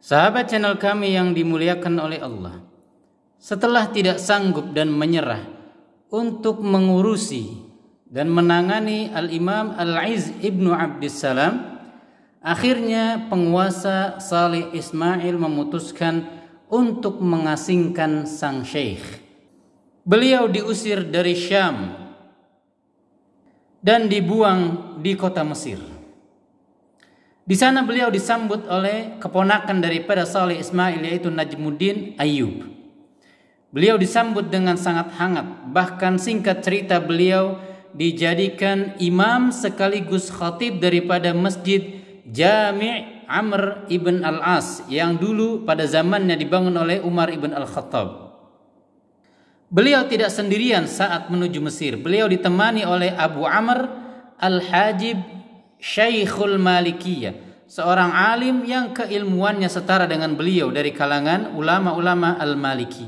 Sahabat channel kami yang dimuliakan oleh Allah, setelah tidak sanggup dan menyerah untuk mengurusi dan menangani Al-Imam Al-Izz ibnu Abdissalam, akhirnya penguasa Salih Ismail memutuskan untuk mengasingkan sang syekh. Beliau diusir dari Syam dan dibuang di kota Mesir. Di sana beliau disambut oleh keponakan daripada Salih Ismail, yaitu Najmuddin Ayyub. Beliau disambut dengan sangat hangat. Bahkan singkat cerita, beliau dijadikan imam sekaligus khatib daripada Masjid Jami' Amr ibn al-As yang dulu pada zamannya dibangun oleh Umar ibn al-Khattab. Beliau tidak sendirian saat menuju Mesir. Beliau ditemani oleh Abu Amr al-Hajib Syekhul Malikiyah, seorang alim yang keilmuannya setara dengan beliau dari kalangan ulama-ulama al-Maliki.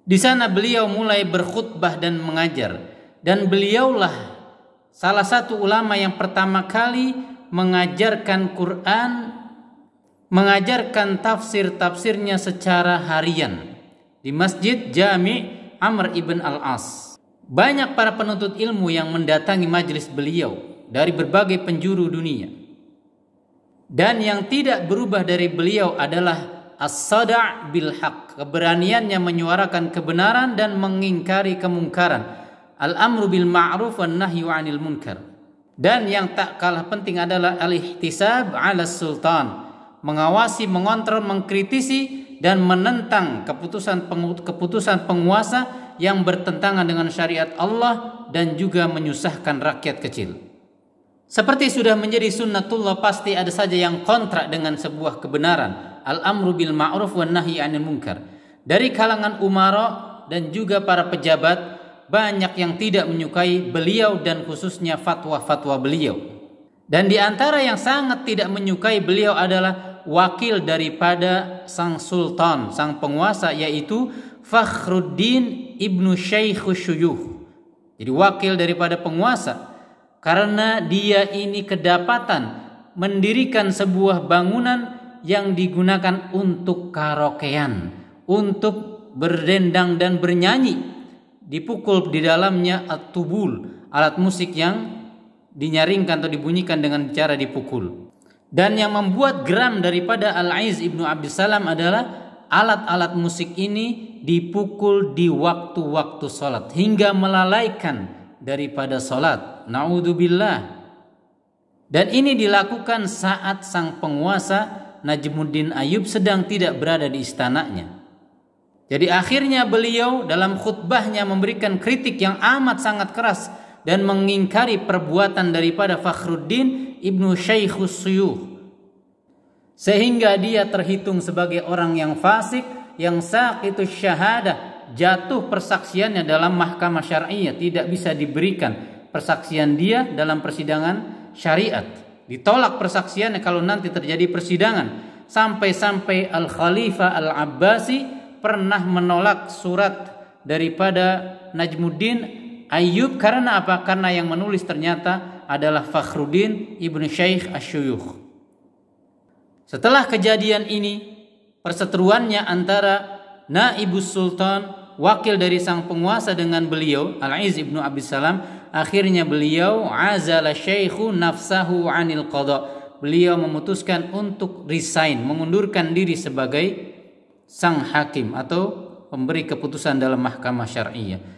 Di sana beliau mulai berkhutbah dan mengajar, dan beliaulah salah satu ulama yang pertama kali mengajarkan Quran, mengajarkan tafsir-tafsirnya secara harian di Masjid Jami' Amr ibn al-As. Banyak para penuntut ilmu yang mendatangi majelis beliau dari berbagai penjuru dunia. Dan yang tidak berubah dari beliau adalah as-sada' bil haq, keberaniannya menyuarakan kebenaran dan mengingkari kemungkaran, al-amru bil ma'ruf wan nahyu 'anil munkar. Dan yang tak kalah penting adalah al-ihtisab 'ala sultan, mengawasi, mengontrol, mengkritisi dan menentang keputusan penguasa yang bertentangan dengan syariat Allah dan juga menyusahkan rakyat kecil. Seperti sudah menjadi sunnatullah, pasti ada saja yang kontra dengan sebuah kebenaran. Al-amru bil ma'ruf wan nahyi 'anil munkar. Dari kalangan umara dan juga para pejabat, banyak yang tidak menyukai beliau dan khususnya fatwa-fatwa beliau. Dan di antara yang sangat tidak menyukai beliau adalah wakil daripada sang sultan, sang penguasa, yaitu Fakhruddin ibnu Syekhush Syuyukh. Jadi wakil daripada penguasa, karena dia ini kedapatan mendirikan sebuah bangunan yang digunakan untuk karaokean, untuk berdendang dan bernyanyi. Dipukul di dalamnya at-tubul, alat musik yang dinyaringkan atau dibunyikan dengan cara dipukul. Dan yang membuat geram daripada Al-Izz ibnu Abdissalam adalah alat-alat musik ini dipukul di waktu-waktu salat hingga melalaikan daripada salat. Na'udzubillah. Dan ini dilakukan saat sang penguasa Najmuddin Ayyub sedang tidak berada di istananya. Jadi akhirnya beliau dalam khutbahnya memberikan kritik yang amat sangat keras dan mengingkari perbuatan daripada Fakhruddin ibnu Syekhush Syuyukh, sehingga dia terhitung sebagai orang yang fasik, yang saqitus syahadah, jatuh persaksiannya dalam mahkamah syar'iyah, tidak bisa diberikan persaksian dia dalam persidangan syariat, ditolak persaksiannya kalau nanti terjadi persidangan. Sampai-sampai Al-Khalifah Al-Abbasi pernah menolak surat daripada Najmuddin Ayyub. Karena apa? Karena yang menulis ternyata adalah Fakhruddin ibnu Syekh Asy-Syuyukh. Setelah kejadian ini, perseteruannya antara Naibus Sultan, wakil dari sang penguasa, dengan beliau Al-Izz ibnu Abdissalam, akhirnya beliau azala syekhu nafsahu 'anil qada. Beliau memutuskan untuk resign, mengundurkan diri sebagai sang hakim atau pemberi keputusan dalam mahkamah syar'iyah.